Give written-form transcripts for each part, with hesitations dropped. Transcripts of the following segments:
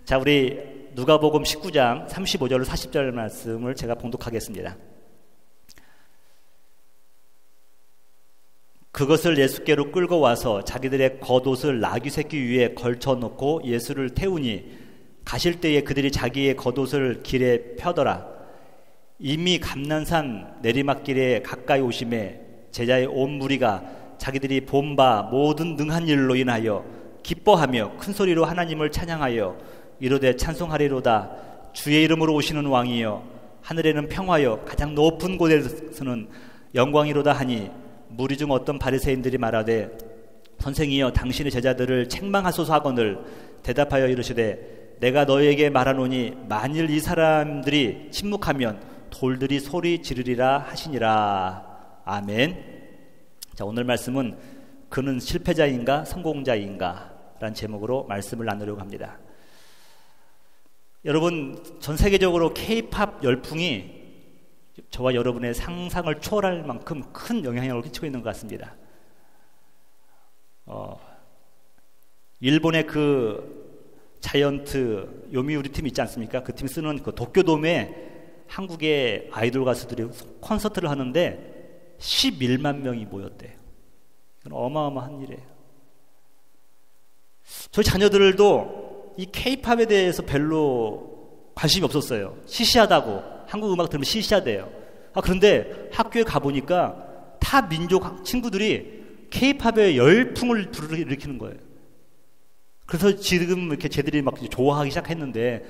자, 우리 누가복음 19장 35절로 40절 말씀을 제가 봉독하겠습니다. 그것을 예수께로 끌고 와서 자기들의 겉옷을 나귀 새끼 위에 걸쳐놓고 예수를 태우니 가실 때에 그들이 자기의 겉옷을 길에 펴더라. 이미 감난산 내리막길에 가까이 오심에 제자의 온 무리가 자기들이 본 바 모든 능한 일로 인하여 기뻐하며 큰 소리로 하나님을 찬양하여 이르되 찬송하리로다. 주의 이름으로 오시는 왕이여 하늘에는 평화여 가장 높은 곳에서는 영광이로다 하니 무리 중 어떤 바리새인들이 말하되 선생이여 당신의 제자들을 책망하소서 하거늘 대답하여 이르시되 내가 너에게 말하노니 만일 이 사람들이 침묵하면 돌들이 소리 지르리라 하시니라. 아멘. 자, 오늘 말씀은 그는 실패자인가 성공자인가 라는 제목으로 말씀을 나누려고 합니다. 여러분, 전 세계적으로 K-팝 열풍이 저와 여러분의 상상을 초월할 만큼 큰 영향력을 끼치고 있는 것 같습니다. 일본의 그 자이언트 요미우리 팀 있지 않습니까? 그 팀 쓰는 그 도쿄돔에 한국의 아이돌 가수들이 콘서트를 하는데 11만 명이 모였대요. 이건 어마어마한 일이에요. 저희 자녀들도 이 K-팝에 대해서 별로 관심이 없었어요. 시시하다고. 한국 음악 들으면 시시하대요. 그런데 학교에 가보니까 타 민족 친구들이 K-팝의 열풍을 불러일으키는 거예요. 그래서 지금 이렇게 쟤들이 막 좋아하기 시작했는데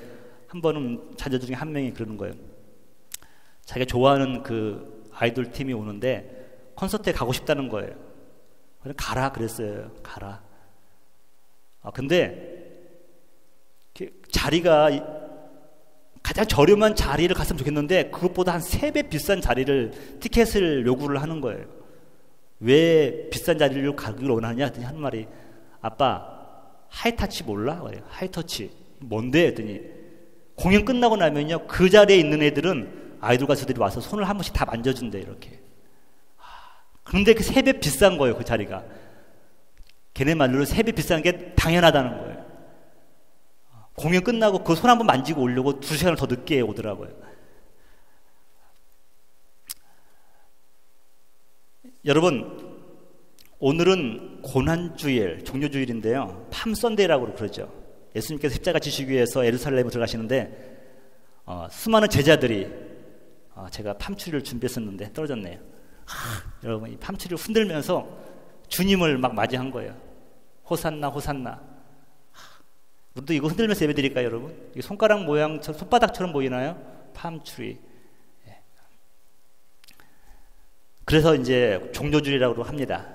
한 번은 자녀 중에 한 명이 그러는 거예요. 자기가 좋아하는 그 아이돌 팀이 오는데 콘서트에 가고 싶다는 거예요. 그래서 가라 그랬어요. 가라. 근데 자리가 가장 저렴한 자리를 갔으면 좋겠는데 그것보다 한 3배 비싼 자리를 티켓을 요구를 하는 거예요. 왜 비싼 자리를 가기를 원하느냐 했더니 하는 말이 아빠 하이터치 몰라? 하이터치 뭔데? 했더니 공연 끝나고 나면요 그 자리에 있는 애들은 아이돌 가수들이 와서 손을 한 번씩 다 만져준대 이렇게. 그런데 그 3배 비싼 거예요. 그 자리가. 걔네 말로 3배 비싼 게 당연하다는 거예요. 공연 끝나고 그 손 한번 만지고 오려고 2시간을 더 늦게 오더라고요. 여러분, 오늘은 고난주일, 종료주일인데요. 팜선데이라고 그러죠. 예수님께서 십자가 지시기 위해서 예루살렘에 들어가시는데 수많은 제자들이 제가 팜추리를 준비했었는데 떨어졌네요. 여러분, 이 팜추리를 흔들면서 주님을 막 맞이한 거예요. 호산나 호산나. 우리도 이거 흔들면서 예배 드릴까요, 여러분? 이게 손가락 모양, 손바닥처럼 보이나요? 팜트리. 그래서 이제 종료주일이라고 합니다.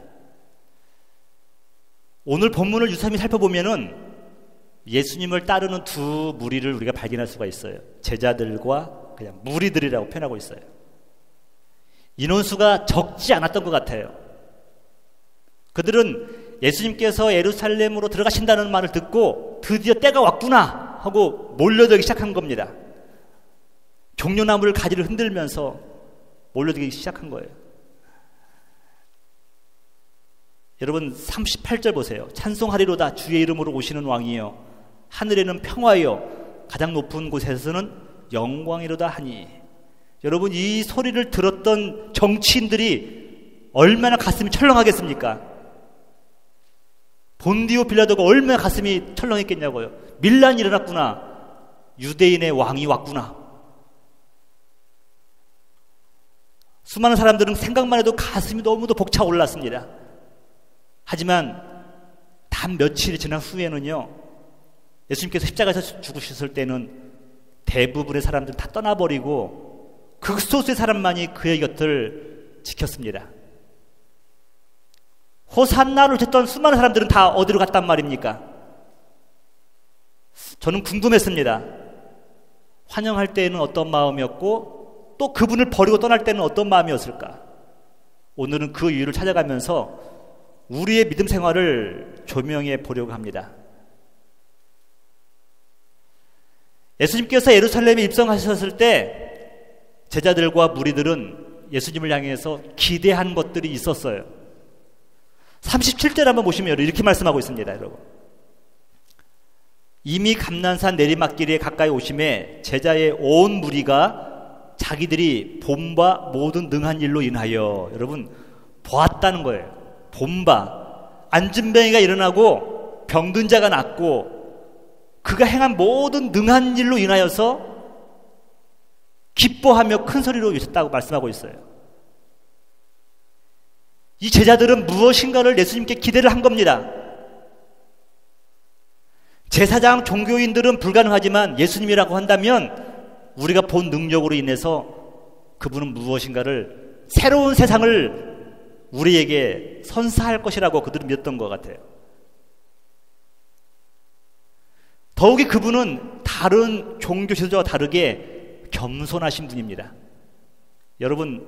오늘 본문을 유삼히 살펴보면은 예수님을 따르는 두 무리를 우리가 발견할 수가 있어요. 제자들과 그냥 무리들이라고 표현하고 있어요. 인원수가 적지 않았던 것 같아요. 그들은 예수님께서 예루살렘으로 들어가신다는 말을 듣고 드디어 때가 왔구나 하고 몰려들기 시작한 겁니다. 종려나무를 가지를 흔들면서 몰려들기 시작한 거예요. 여러분 38절 보세요. 찬송하리로다 주의 이름으로 오시는 왕이여 하늘에는 평화여 가장 높은 곳에서는 영광이로다 하니. 여러분 이 소리를 들었던 정치인들이 얼마나 가슴이 철렁하겠습니까? 본디오 빌라도가 얼마나 가슴이 철렁했겠냐고요. 밀란이 일어났구나. 유대인의 왕이 왔구나. 수많은 사람들은 생각만 해도 가슴이 너무도 벅차 올랐습니다. 하지만 단 며칠이 지난 후에는요, 예수님께서 십자가에서 죽으셨을 때는 대부분의 사람들은 다 떠나버리고 극소수의 사람만이 그의 곁을 지켰습니다. 호산나를 듣던 수많은 사람들은 다 어디로 갔단 말입니까? 저는 궁금했습니다. 환영할 때는 어떤 마음이었고 또 그분을 버리고 떠날 때는 어떤 마음이었을까? 오늘은 그 이유를 찾아가면서 우리의 믿음 생활을 조명해 보려고 합니다. 예수님께서 예루살렘에 입성하셨을 때 제자들과 무리들은 예수님을 향해서 기대한 것들이 있었어요. 37절 한번 보시면 이렇게 말씀하고 있습니다, 여러분. 이미 감난산 내리막길에 가까이 오심에 제자의 온 무리가 자기들이 본바 모든 능한 일로 인하여, 여러분, 보았다는 거예요. 본바, 안진뱅이가 일어나고 병든 자가 낫고 그가 행한 모든 능한 일로 인하여서 기뻐하며 큰 소리로 외쳤다고 말씀하고 있어요. 이 제자들은 무엇인가를 예수님께 기대를 한 겁니다. 제사장 종교인들은 불가능하지만 예수님이라고 한다면 우리가 본 능력으로 인해서 그분은 무엇인가를, 새로운 세상을 우리에게 선사할 것이라고 그들은 믿었던 것 같아요. 더욱이 그분은 다른 종교 지도자와 다르게 겸손하신 분입니다. 여러분,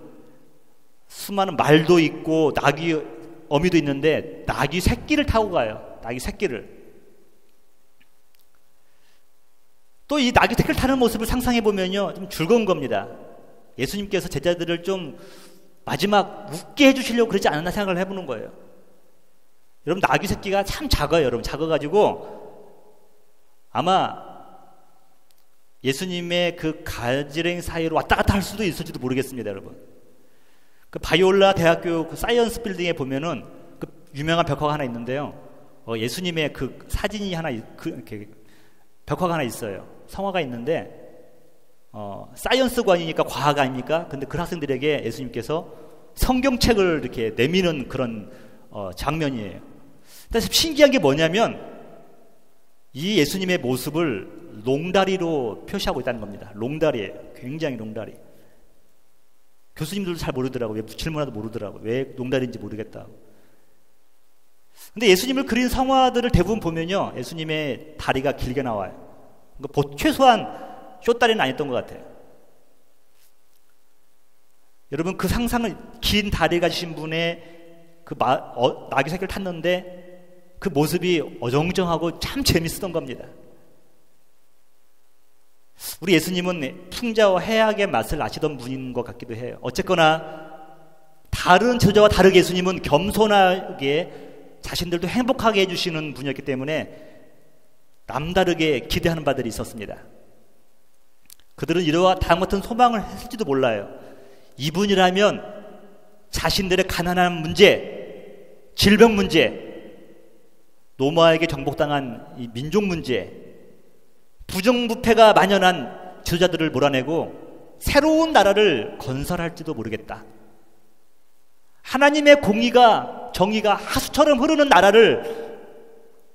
수많은 말도 있고 나귀, 어미도 있는데 나귀 새끼를 타고 가요. 나귀 새끼를. 또 이 나귀 새끼를 타는 모습을 상상해 보면요, 좀 즐거운 겁니다. 예수님께서 제자들을 좀 마지막 웃게 해주시려고 그러지 않았나 생각을 해보는 거예요. 여러분, 나귀 새끼가 참 작아요. 여러분, 작아가지고 아마 예수님의 그 가지랭이 사이로 왔다 갔다 할 수도 있을지도 모르겠습니다. 여러분, 그 바이올라 대학교 그 사이언스 빌딩에 보면은 그 유명한 벽화가 하나 있는데요, 예수님의 그 사진이 하나, 이렇게 벽화가 하나 있어요. 성화가 있는데 사이언스관이니까 과학 아닙니까? 근데 그 학생들에게 예수님께서 성경책을 이렇게 내미는 그런 장면이에요. 근데 신기한 게 뭐냐면 이 예수님의 모습을 롱다리로 표시하고 있다는 겁니다. 롱다리예요. 굉장히 롱다리. 교수님들도 잘 모르더라고요. 왜 질문하도 모르더라고요. 왜 롱다리인지 모르겠다고. 근데 예수님을 그린 성화들을 대부분 보면요, 예수님의 다리가 길게 나와요. 그러니까 최소한 쇼다리는 아니었던 것 같아요. 여러분, 그 상상은 긴 다리 가지신 분의 그 나귀 새끼를 탔는데 그 모습이 어정쩡하고 참 재밌었던 겁니다. 우리 예수님은 풍자와 해악의 맛을 아시던 분인 것 같기도 해요. 어쨌거나 다른 제자와 다르게 예수님은 겸손하게 자신들도 행복하게 해주시는 분이었기 때문에 남다르게 기대하는 바들이 있었습니다. 그들은 이러한 다음 같은 소망을 했을지도 몰라요. 이분이라면 자신들의 가난한 문제, 질병 문제, 로마에게 정복당한 이 민족 문제, 부정부패가 만연한 지도자들을 몰아내고 새로운 나라를 건설할지도 모르겠다. 하나님의 공의가, 정의가 하수처럼 흐르는 나라를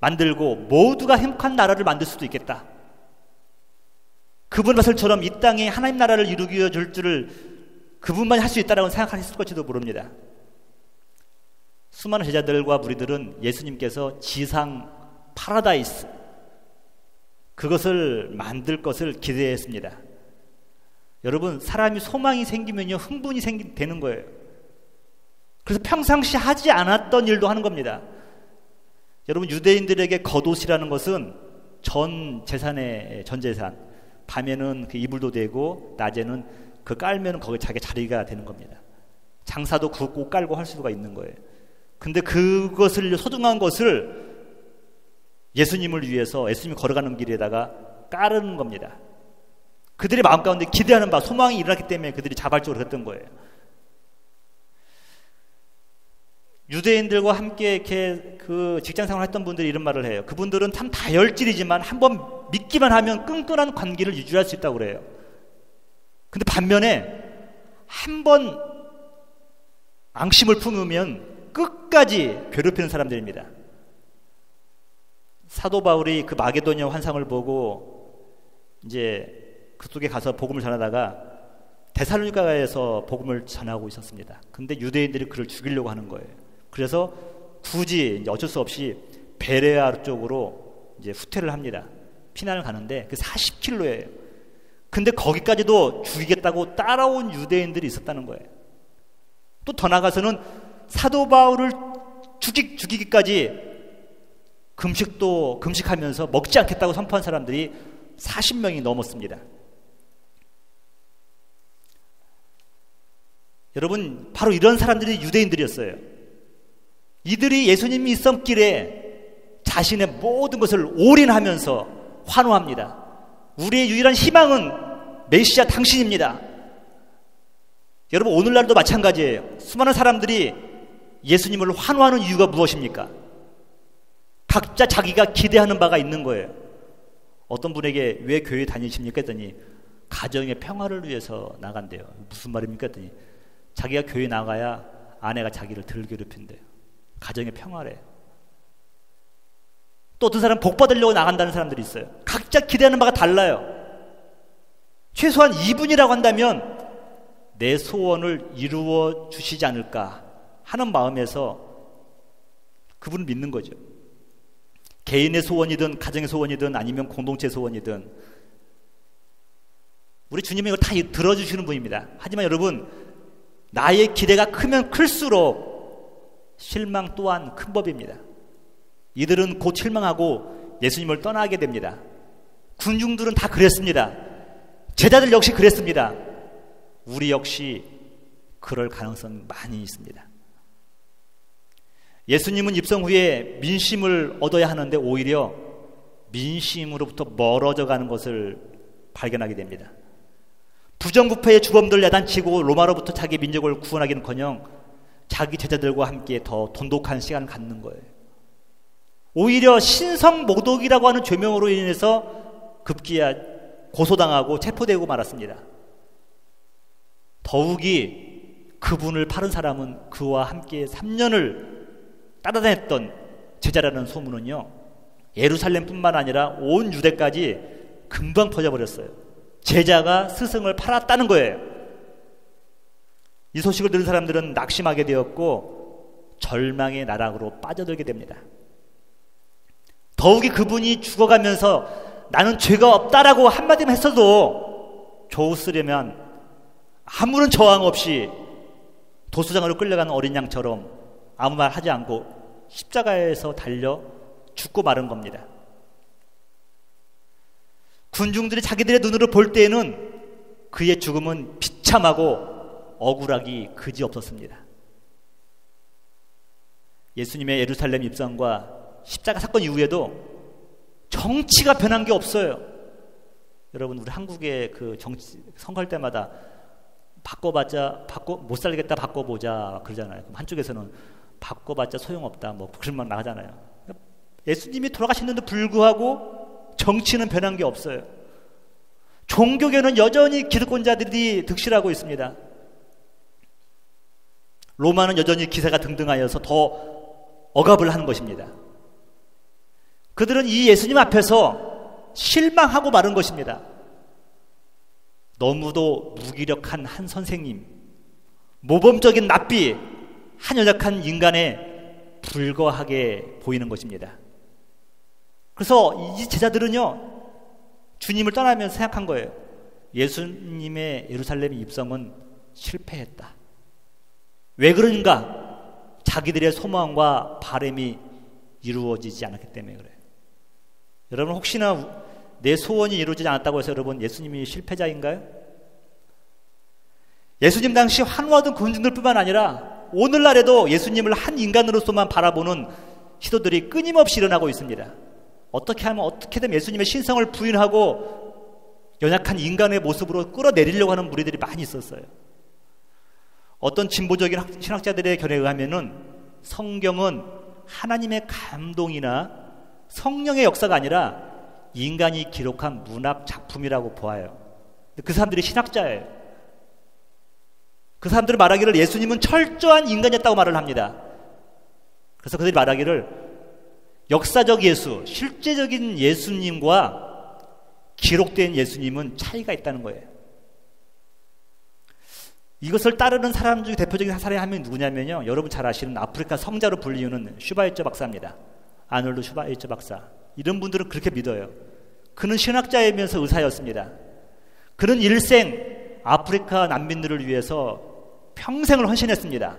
만들고 모두가 행복한 나라를 만들 수도 있겠다. 그분 말씀처럼 이 땅에 하나님 나라를 이루게 줄 줄을 그분만이 할 수 있다라고 생각했을 것지도 모릅니다. 수많은 제자들과 무리들은 예수님께서 지상 파라다이스, 그것을 만들 것을 기대했습니다. 여러분, 사람이 소망이 생기면요, 흥분이 되는 거예요. 그래서 평상시 하지 않았던 일도 하는 겁니다. 여러분, 유대인들에게 겉옷이라는 것은 전 재산의 전 재산. 밤에는 그 이불도 되고 낮에는 그 깔면 거기 자기 자리가 되는 겁니다. 장사도 굽고 깔고 할 수가 있는 거예요. 근데 그것을, 소중한 것을 예수님을 위해서 예수님이 걸어가는 길에다가 깔은 겁니다. 그들의 마음 가운데 기대하는 바, 소망이 일어났기 때문에 그들이 자발적으로 했던 거예요. 유대인들과 함께 이렇게 그 직장 생활을 했던 분들이 이런 말을 해요. 그분들은 참 다혈질이지만 한번 믿기만 하면 끈끈한 관계를 유지할 수 있다고 그래요. 근데 반면에 한번 앙심을 품으면 끝까지 괴롭히는 사람들입니다. 사도 바울이 그 마게도냐 환상을 보고 이제 그쪽에 가서 복음을 전하다가 데살로니가에서 복음을 전하고 있었습니다. 근데 유대인들이 그를 죽이려고 하는 거예요. 그래서 굳이 이제 어쩔 수 없이 베레아 쪽으로 이제 후퇴를 합니다. 피난을 가는데 그 40km예요. 근데 거기까지도 죽이겠다고 따라온 유대인들이 있었다는 거예요. 또 더 나가서는 사도 바울을 죽이기까지 금식하면서 먹지 않겠다고 선포한 사람들이 40명이 넘었습니다. 여러분, 바로 이런 사람들이 유대인들이었어요. 이들이 예수님이 있었길래 자신의 모든 것을 올인하면서 환호합니다. 우리의 유일한 희망은 메시아 당신입니다. 여러분, 오늘날도 마찬가지예요. 수많은 사람들이 예수님을 환호하는 이유가 무엇입니까? 각자 자기가 기대하는 바가 있는 거예요. 어떤 분에게 왜 교회 다니십니까? 했더니 가정의 평화를 위해서 나간대요. 무슨 말입니까? 했더니 자기가 교회 나가야 아내가 자기를 덜 괴롭힌대요. 가정의 평화래. 또 어떤 사람은 복 받으려고 나간다는 사람들이 있어요. 각자 기대하는 바가 달라요. 최소한 이분이라고 한다면 내 소원을 이루어 주시지 않을까 하는 마음에서 그분을 믿는 거죠. 개인의 소원이든 가정의 소원이든 아니면 공동체 소원이든 우리 주님이 이걸 다 들어주시는 분입니다. 하지만 여러분, 나의 기대가 크면 클수록 실망 또한 큰 법입니다. 이들은 곧 실망하고 예수님을 떠나게 됩니다. 군중들은 다 그랬습니다. 제자들 역시 그랬습니다. 우리 역시 그럴 가능성이 많이 있습니다. 예수님은 입성 후에 민심을 얻어야 하는데 오히려 민심으로부터 멀어져 가는 것을 발견하게 됩니다. 부정부패의 주범들 야단치고 로마로부터 자기 민족을 구원하기는커녕 자기 제자들과 함께 더 돈독한 시간을 갖는 거예요. 오히려 신성모독이라고 하는 죄명으로 인해서 급기야 고소당하고 체포되고 말았습니다. 더욱이 그분을 파는 사람은 그와 함께 3년을 따라다녔던 제자라는 소문은요, 예루살렘뿐만 아니라 온 유대까지 금방 퍼져버렸어요. 제자가 스승을 팔았다는 거예요. 이 소식을 들은 사람들은 낙심하게 되었고 절망의 나락으로 빠져들게 됩니다. 더욱이 그분이 죽어가면서 나는 죄가 없다라고 한마디만 했어도 좋으려면 아무런 저항 없이 도수장으로 끌려가는 어린 양처럼 아무 말 하지 않고 십자가에서 달려 죽고 마른 겁니다. 군중들이 자기들의 눈으로 볼 때에는 그의 죽음은 비참하고 억울하기 그지없었습니다. 예수님의 예루살렘 입성과 십자가 사건 이후에도 정치가 변한 게 없어요. 여러분, 우리 한국의 그 정치 선거할 때마다 못 살겠다 바꿔보자 그러잖아요. 한쪽에서는 바꿔봤자 소용없다 뭐 그런 말 나가잖아요. 예수님이 돌아가셨는데 불구하고 정치는 변한 게 없어요. 종교계는 여전히 기득권자들이 득실하고 있습니다. 로마는 여전히 기세가 등등하여서 더 억압을 하는 것입니다. 그들은 이 예수님 앞에서 실망하고 마른 것입니다. 너무도 무기력한 한 선생님, 모범적인 납비, 한 연약한 인간에 불과하게 보이는 것입니다. 그래서 이 제자들은요, 주님을 떠나면서 생각한 거예요. 예수님의 예루살렘 입성은 실패했다. 왜 그런가? 자기들의 소망과 바람이 이루어지지 않았기 때문에 그래요. 여러분, 혹시나 내 소원이 이루어지지 않았다고 해서 여러분 예수님이 실패자인가요? 예수님 당시 환호하던 군중들뿐만 아니라 오늘날에도 예수님을 한 인간으로서만 바라보는 시도들이 끊임없이 일어나고 있습니다. 어떻게 하면 어떻게든 예수님의 신성을 부인하고 연약한 인간의 모습으로 끌어내리려고 하는 무리들이 많이 있었어요. 어떤 진보적인 신학자들의 견해에 의하면은 성경은 하나님의 감동이나 성령의 역사가 아니라 인간이 기록한 문학 작품이라고 보아요. 그 사람들이 신학자예요. 그 사람들이 말하기를 예수님은 철저한 인간이었다고 말을 합니다. 그래서 그들이 말하기를 역사적 예수, 실제적인 예수님과 기록된 예수님은 차이가 있다는 거예요. 이것을 따르는 사람 중에 대표적인 사람이 한 명이 누구냐면요, 여러분 잘 아시는 아프리카 성자로 불리우는 슈바이처 박사입니다. 아놀드 슈바이처 박사. 이런 분들은 그렇게 믿어요. 그는 신학자이면서 의사였습니다. 그는 일생 아프리카 난민들을 위해서 평생을 헌신했습니다.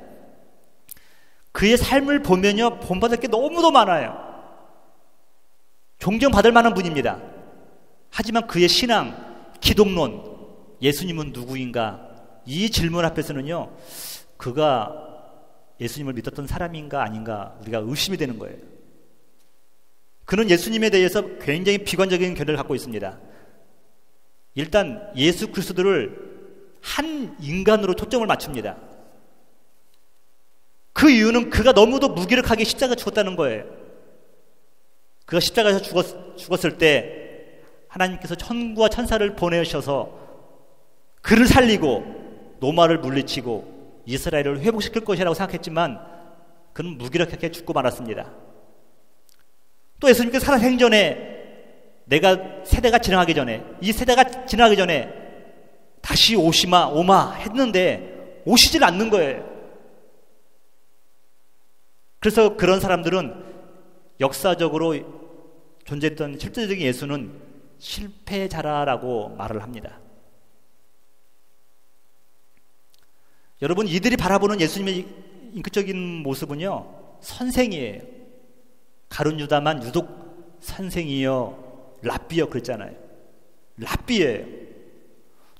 그의 삶을 보면요, 본받을 게 너무도 많아요. 존경받을 만한 분입니다. 하지만 그의 신앙, 기독론, 예수님은 누구인가? 이 질문 앞에서는요, 그가 예수님을 믿었던 사람인가 아닌가 우리가 의심이 되는 거예요. 그는 예수님에 대해서 굉장히 비관적인 견해를 갖고 있습니다. 일단 예수 그리스도를 한 인간으로 초점을 맞춥니다. 그 이유는 그가 너무도 무기력하게 십자가에 죽었다는 거예요. 그가 십자가에서 죽었을 때 하나님께서 천구와 천사를 보내셔서 그를 살리고 노마를 물리치고 이스라엘을 회복시킬 것이라고 생각했지만 그는 무기력하게 죽고 말았습니다. 또 예수님께서 살아생전에 내가 세대가 지나가기 전에, 이 세대가 지나가기 전에 다시 오마 했는데 오시질 않는 거예요. 그래서 그런 사람들은 역사적으로 존재했던 실제적인 예수는 실패자라고 말을 합니다. 여러분, 이들이 바라보는 예수님의 인격적인 모습은요, 선생이에요. 가룟 유다만 유독 선생이여 랍비여 그랬잖아요. 랍비예요.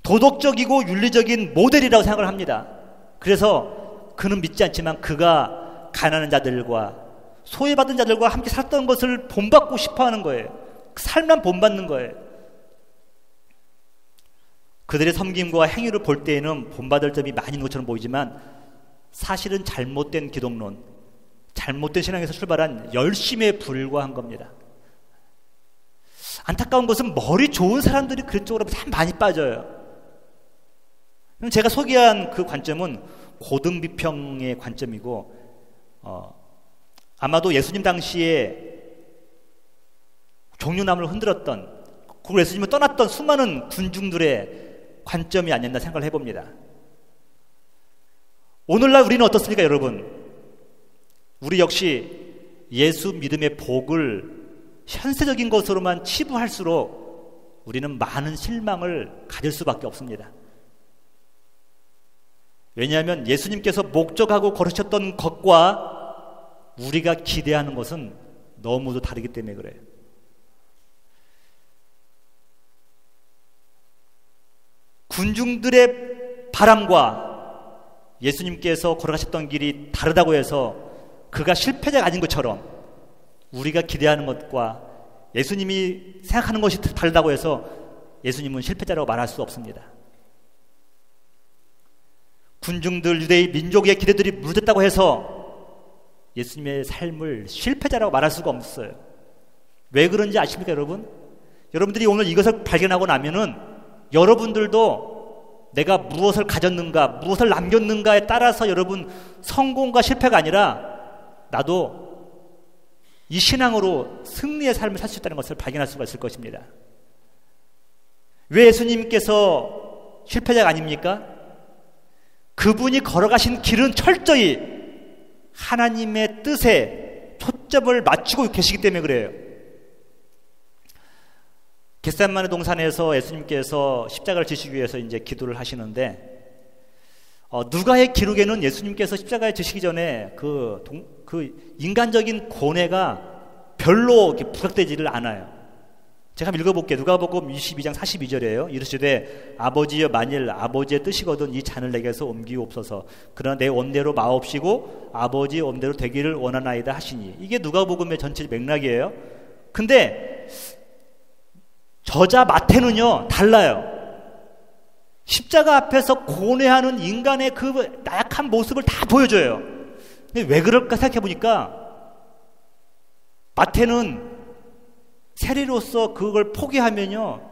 도덕적이고 윤리적인 모델이라고 생각을 합니다. 그래서 그는 믿지 않지만 그가 가난한 자들과 소외받은 자들과 함께 살았던 것을 본받고 싶어하는 거예요. 그 삶만 본받는 거예요. 그들의 섬김과 행위를 볼 때에는 본받을 점이 많이 있는 것처럼 보이지만 사실은 잘못된 기독론, 잘못된 신앙에서 출발한 열심에 불과한 겁니다. 안타까운 것은 머리 좋은 사람들이 그쪽으로 참 많이 빠져요. 제가 소개한 그 관점은 고등비평의 관점이고 아마도 예수님 당시에 종려나무를 흔들었던, 그걸 예수님을 떠났던 수많은 군중들의 관점이 아니었나 생각을 해봅니다. 오늘날 우리는 어떻습니까, 여러분? 우리 역시 예수 믿음의 복을 현세적인 것으로만 치부할수록 우리는 많은 실망을 가질 수밖에 없습니다. 왜냐하면 예수님께서 목적하고 걸으셨던 것과 우리가 기대하는 것은 너무도 다르기 때문에 그래요. 군중들의 바람과 예수님께서 걸어가셨던 길이 다르다고 해서 그가 실패자가 아닌 것처럼 우리가 기대하는 것과 예수님이 생각하는 것이 다르다고 해서 예수님은 실패자라고 말할 수 없습니다. 군중들, 유대인 민족의 기대들이 무너졌다고 해서 예수님의 삶을 실패자라고 말할 수가 없어요. 왜 그런지 아십니까, 여러분? 여러분들이 오늘 이것을 발견하고 나면은 여러분들도 내가 무엇을 가졌는가, 무엇을 남겼는가에 따라서 여러분 성공과 실패가 아니라 나도 이 신앙으로 승리의 삶을 살 수 있다는 것을 발견할 수가 있을 것입니다. 왜 예수님께서 실패자가 아닙니까? 그분이 걸어가신 길은 철저히 하나님의 뜻에 초점을 맞추고 계시기 때문에 그래요. 겟세마네 동산에서 예수님께서 십자가를 지시기 위해서 이제 기도를 하시는데 누가의 기록에는 예수님께서 십자가에 지시기 전에 그 인간적인 고뇌가 별로 이렇게 부각되지를 않아요. 제가 한번 읽어볼게요. 누가복음 22장 42절이에요. 이르시되 아버지여 만일 아버지의 뜻이거든 이 잔을 내게서 옮기옵소서. 그러나 내 원대로 마옵시고 아버지의 원대로 되기를 원하나이다 하시니. 이게 누가복음의 전체 맥락이에요. 근데 저자 마태는요 달라요. 십자가 앞에서 고뇌하는 인간의 그 나약한 모습을 다 보여줘요. 근데 왜 그럴까 생각해보니까 마태는 세리로서 그걸 포기하면요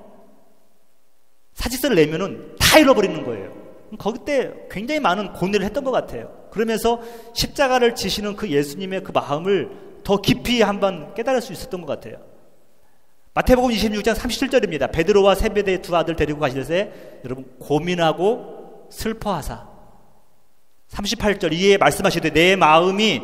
사직서를 내면은 다 잃어버리는 거예요. 거기 때 굉장히 많은 고뇌를 했던 것 같아요. 그러면서 십자가를 지시는 그 예수님의 그 마음을 더 깊이 한번 깨달을 수 있었던 것 같아요. 마태복음 26장 37절입니다. 베드로와 세베대의 두 아들 데리고 가시되 여러분 고민하고 슬퍼하사. 38절 이에 말씀하시되 내 마음이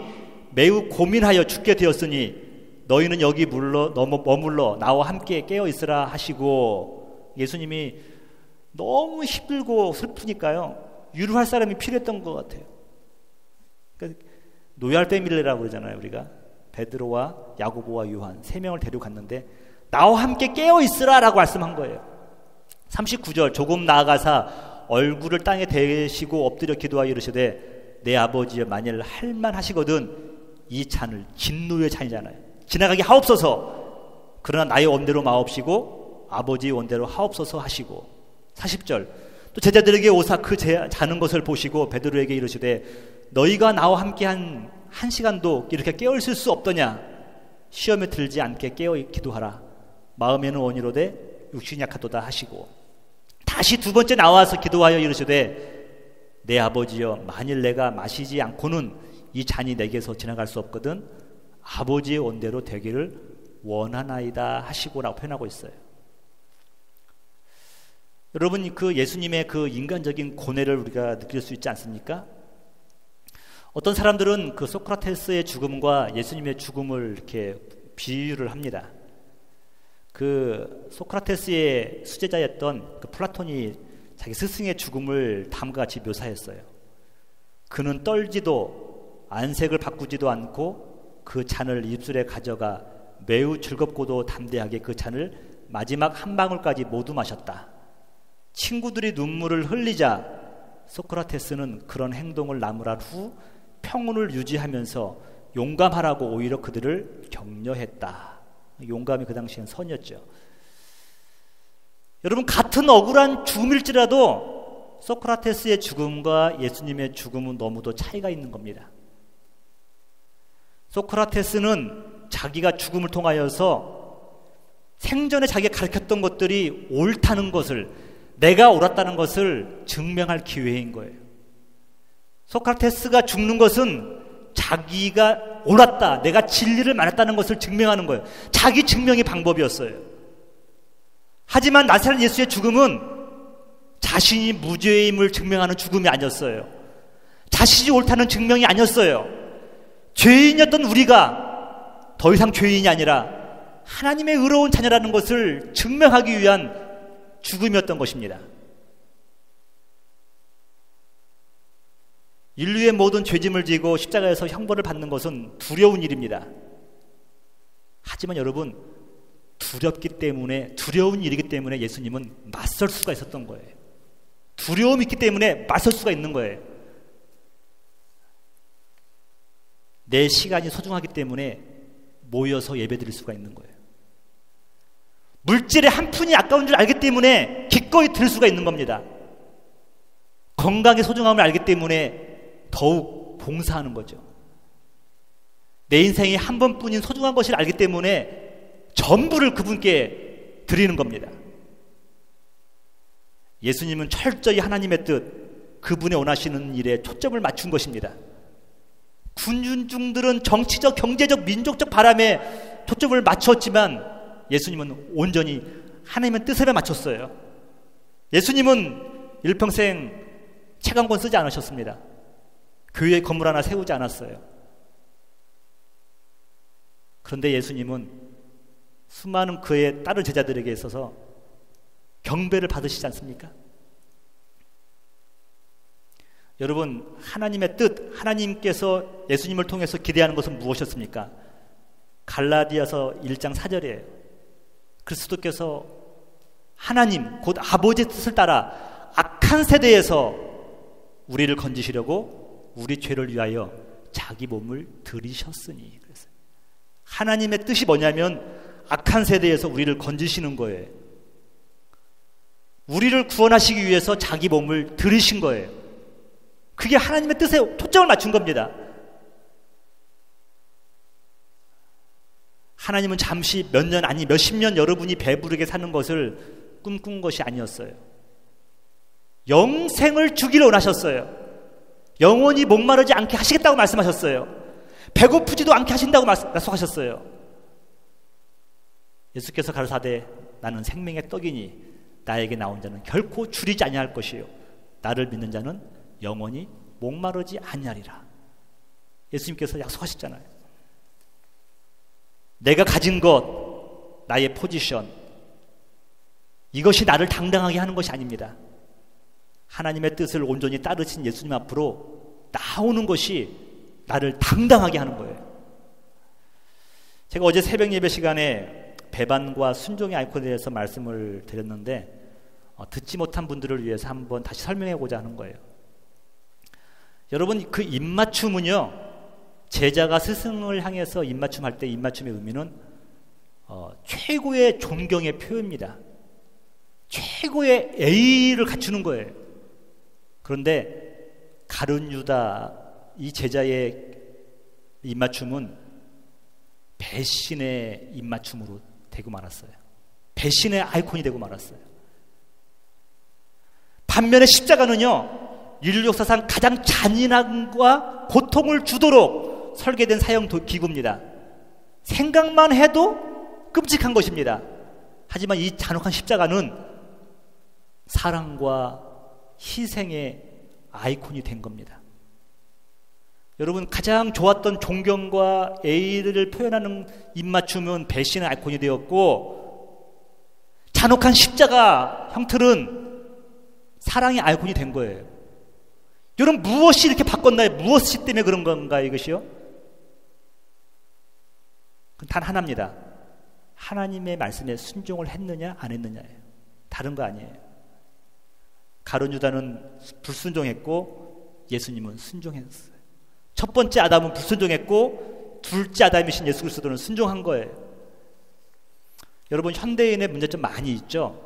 매우 고민하여 죽게 되었으니 너희는 여기 머물러 나와 함께 깨어 있으라 하시고. 예수님이 너무 힘들고 슬프니까요 위로할 사람이 필요했던 것 같아요. 그러니까 로얄 패밀리라고 그러잖아요. 우리가 베드로와 야고보와 요한 3명을 데리고 갔는데 나와 함께 깨어 있으라 라고 말씀한 거예요. 39절 조금 나아가사 얼굴을 땅에 대시고 엎드려 기도하여 이르시되 내 아버지여 만일 할만하시거든 이 잔을 진노의 잔이잖아요. 지나가게 하옵소서. 그러나 나의 원대로 마옵시고 아버지의 원대로 하옵소서 하시고 40절 또 제자들에게 오사 그 자는 것을 보시고 베드로에게 이르시되 너희가 나와 함께 한 시간도 이렇게 깨어 있을 수 없더냐 시험에 들지 않게 깨어 기도하라 마음에는 원이로되 육신이 약하도다 하시고 다시 두 번째 나와서 기도하여 이르시되 내 아버지여 만일 내가 마시지 않고는 이 잔이 내게서 지나갈 수 없거든 아버지의 원대로 되기를 원하나이다 하시고라고 표현하고 있어요. 여러분 그 예수님의 그 인간적인 고뇌를 우리가 느낄 수 있지 않습니까? 어떤 사람들은 그 소크라테스의 죽음과 예수님의 죽음을 이렇게 비유를 합니다. 그 소크라테스의 수제자였던 그 플라톤이 자기 스승의 죽음을 다음과 같이 묘사했어요. 그는 떨지도 안색을 바꾸지도 않고 그 잔을 입술에 가져가 매우 즐겁고도 담대하게 그 잔을 마지막 한 방울까지 모두 마셨다. 친구들이 눈물을 흘리자 소크라테스는 그런 행동을 나무랄 후 평온을 유지하면서 용감하라고 오히려 그들을 격려했다. 용감이 그 당시엔 선이었죠. 여러분 같은 억울한 죽음일지라도 소크라테스의 죽음과 예수님의 죽음은 너무도 차이가 있는 겁니다. 소크라테스는 자기가 죽음을 통하여서 생전에 자기가 가르쳤던 것들이 옳다는 것을 내가 옳았다는 것을 증명할 기회인 거예요. 소크라테스가 죽는 것은 자기가 옳았다, 내가 진리를 말했다는 것을 증명하는 거예요. 자기 증명의 방법이었어요. 하지만 나사렛 예수의 죽음은 자신이 무죄임을 증명하는 죽음이 아니었어요. 자신이 옳다는 증명이 아니었어요. 죄인이었던 우리가 더 이상 죄인이 아니라 하나님의 의로운 자녀라는 것을 증명하기 위한 죽음이었던 것입니다. 인류의 모든 죄짐을 지고 십자가에서 형벌을 받는 것은 두려운 일입니다. 하지만 여러분 두려운 일이기 때문에 예수님은 맞설 수가 있었던 거예요. 두려움이 있기 때문에 맞설 수가 있는 거예요. 내 시간이 소중하기 때문에 모여서 예배드릴 수가 있는 거예요. 물질의 한 푼이 아까운 줄 알기 때문에 기꺼이 드릴 수가 있는 겁니다. 건강의 소중함을 알기 때문에 더욱 봉사하는 거죠. 내 인생이 한 번뿐인 소중한 것을 알기 때문에 전부를 그분께 드리는 겁니다. 예수님은 철저히 하나님의 뜻, 그분의 원하시는 일에 초점을 맞춘 것입니다. 군중들은 정치적, 경제적, 민족적 바람에 초점을 맞췄지만 예수님은 온전히 하나님의 뜻에 맞췄어요. 예수님은 일평생 채광권 쓰지 않으셨습니다. 교회 건물 하나 세우지 않았어요. 그런데 예수님은 수많은 그의 다른 제자들에게 있어서 경배를 받으시지 않습니까? 여러분 하나님의 뜻, 하나님께서 예수님을 통해서 기대하는 것은 무엇이었습니까? 갈라디아서 1장 4절이에요. 그리스도께서 하나님 곧 아버지의 뜻을 따라 악한 세대에서 우리를 건지시려고 우리 죄를 위하여 자기 몸을 들이셨으니. 그랬어요. 하나님의 뜻이 뭐냐면 악한 세대에서 우리를 건지시는 거예요. 우리를 구원하시기 위해서 자기 몸을 들이신 거예요. 그게 하나님의 뜻에 초점을 맞춘 겁니다. 하나님은 잠시 몇 년 아니 몇십 년 여러분이 배부르게 사는 것을 꿈꾼 것이 아니었어요. 영생을 주기를 원하셨어요. 영원히 목마르지 않게 하시겠다고 말씀하셨어요. 배고프지도 않게 하신다고 약속하셨어요. 예수께서 가라사대 나는 생명의 떡이니 나에게 나온 자는 결코 줄이지 아니할 것이요 나를 믿는 자는 영원히 목마르지 아니하리라. 예수님께서 약속하셨잖아요. 내가 가진 것, 나의 포지션, 이것이 나를 당당하게 하는 것이 아닙니다. 하나님의 뜻을 온전히 따르신 예수님 앞으로 나오는 것이 나를 당당하게 하는 거예요. 제가 어제 새벽 예배 시간에 배반과 순종의 아이콘에 대해서 말씀을 드렸는데 듣지 못한 분들을 위해서 한번 다시 설명해보자 하는 거예요. 여러분 그 입맞춤은요, 제자가 스승을 향해서 입맞춤할 때 입맞춤의 의미는 최고의 존경의 표현입니다. 최고의 예의를 갖추는 거예요. 그런데 가룟 유다 이 제자의 입맞춤은 배신의 입맞춤으로 되고 말았어요. 배신의 아이콘이 되고 말았어요. 반면에 십자가는요, 인류 역사상 가장 잔인함과 고통을 주도록 설계된 사형 기구입니다. 생각만 해도 끔찍한 것입니다. 하지만 이 잔혹한 십자가는 사랑과 희생의 아이콘이 된 겁니다. 여러분, 가장 좋았던 존경과 예의를 표현하는 입맞춤은 배신의 아이콘이 되었고, 잔혹한 십자가 형틀은 사랑의 아이콘이 된 거예요. 여러분, 무엇이 이렇게 바꿨나요? 무엇이 때문에 그런 건가요, 이것이요? 단 하나입니다. 하나님의 말씀에 순종을 했느냐 안 했느냐예요. 다른 거 아니에요. 가룟 유다는 불순종했고 예수님은 순종했어요. 첫 번째 아담은 불순종했고 둘째 아담이신 예수 그리스도는 순종한 거예요. 여러분, 현대인의 문제점 많이 있죠.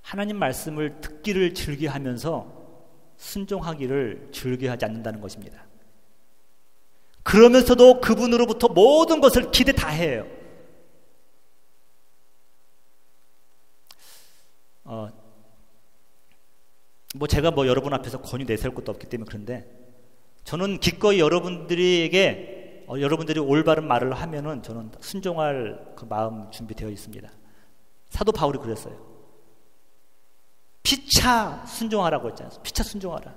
하나님 말씀을 듣기를 즐겨하면서 순종하기를 즐겨하지 않는다는 것입니다. 그러면서도 그분으로부터 모든 것을 기대 다 해요. 제가 여러분 앞에서 권유 내세울 것도 없기 때문에 그런데, 저는 기꺼이 여러분들에게 여러분들이 올바른 말을 하면은 저는 순종할 그 마음 준비되어 있습니다. 사도 바울이 그랬어요. 피차 순종하라고 했잖아요. 피차 순종하라.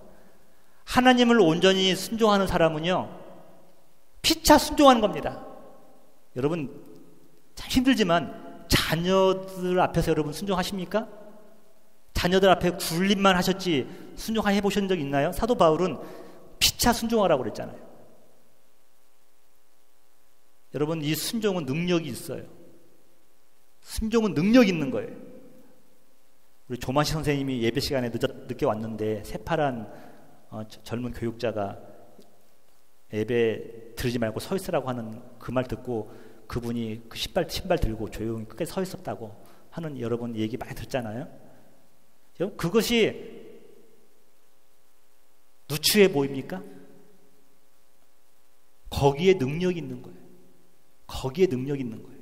하나님을 온전히 순종하는 사람은요, 피차 순종하는 겁니다. 여러분, 참 힘들지만 자녀들 앞에서 여러분 순종하십니까? 자녀들 앞에 굴림만 하셨지 순종해 보신 적 있나요? 사도 바울은 피차 순종하라고 그랬잖아요. 여러분, 이 순종은 능력이 있어요. 순종은 능력이 있는 거예요. 우리 조만시 선생님이 예배 시간에 늦게 왔는데 새파란 젊은 교육자가 예배 들으지 말고 서 있으라고 하는 그 말 듣고 그분이 그 신발 들고 조용히 끝까지 서 있었다고 하는 여러분 얘기 많이 듣잖아요. 그것이 누추해 보입니까? 거기에 능력이 있는 거예요. 거기에 능력이 있는 거예요.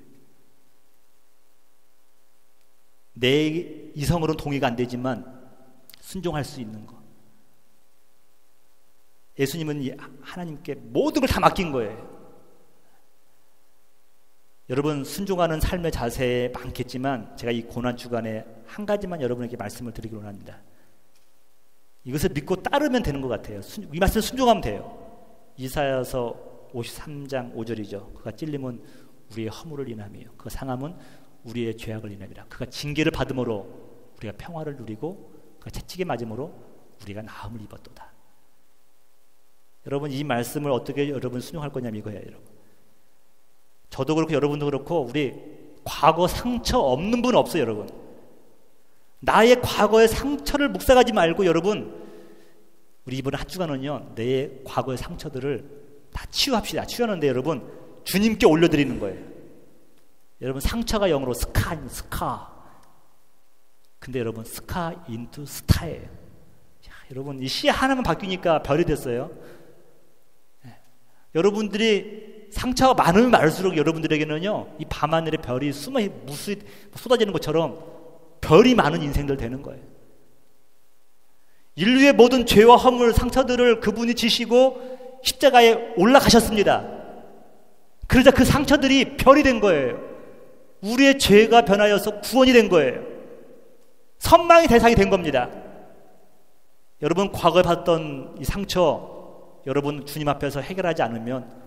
내 이성으로는 동의가 안 되지만 순종할 수 있는 거. 예수님은 하나님께 모든 걸 다 맡긴 거예요. 여러분, 순종하는 삶의 자세에 많겠지만 제가 이 고난주간에 한 가지만 여러분에게 말씀을 드리기로 합니다. 이것을 믿고 따르면 되는 것 같아요. 이 말씀을 순종하면 돼요. 이사야서 53장 5절이죠. 그가 찔림은 우리의 허물을 인함이요, 그가 상함은 우리의 죄악을 인함이라. 그가 징계를 받음으로 우리가 평화를 누리고 그가 채찍에 맞음으로 우리가 나음을 입었도다. 여러분, 이 말씀을 어떻게 여러분 순종할 거냐면 이거예요. 여러분, 저도 그렇고 여러분도 그렇고 우리 과거 상처 없는 분 없어요. 여러분, 나의 과거의 상처를 묵상하지 말고 여러분, 우리 이번 한 주간은요, 내 과거의 상처들을 다 치유합시다. 치유하는데 여러분, 주님께 올려드리는 거예요. 여러분, 상처가 영어로 스카. 근데 여러분, 스카 인투 스타예요. 여러분, 이 시 하나만 바뀌니까 별이 됐어요. 여러분들이 상처가 많으면 많을수록 여러분들에게는요, 이 밤하늘에 별이 쏟아지는 것처럼 별이 많은 인생들 되는 거예요. 인류의 모든 죄와 허물, 상처들을 그분이 지시고 십자가에 올라가셨습니다. 그러자 그 상처들이 별이 된 거예요. 우리의 죄가 변하여서 구원이 된 거예요. 선망의 대상이 된 겁니다. 여러분, 과거에 받았던 이 상처 여러분 주님 앞에서 해결하지 않으면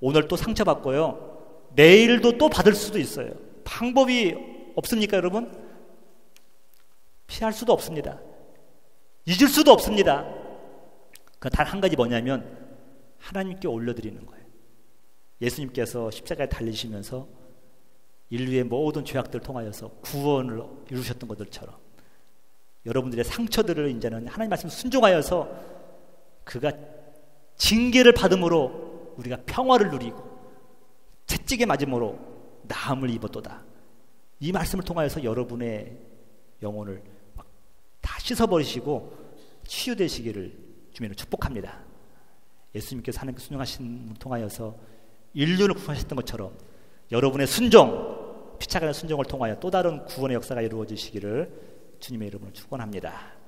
오늘 또 상처받고요, 내일도 또 받을 수도 있어요. 방법이 없습니까? 여러분, 피할 수도 없습니다. 잊을 수도 없습니다. 그 단 한 가지 뭐냐면 하나님께 올려드리는 거예요. 예수님께서 십자가에 달리시면서 인류의 모든 죄악들을 통하여서 구원을 이루셨던 것들처럼 여러분들의 상처들을 이제는 하나님 말씀 순종하여서 그가 징계를 받음으로 우리가 평화를 누리고 채찍에 맞음으로 나음을 입었도다. 이 말씀을 통하여서 여러분의 영혼을 막 다 씻어버리시고 치유되시기를 주님으로 축복합니다. 예수님께서 하나님께 순종하신 분 통하여서 인류를 구원하셨던 것처럼 여러분의 순종, 피차가는 순종을 통하여 또 다른 구원의 역사가 이루어지시기를 주님의 이름으로 축원합니다.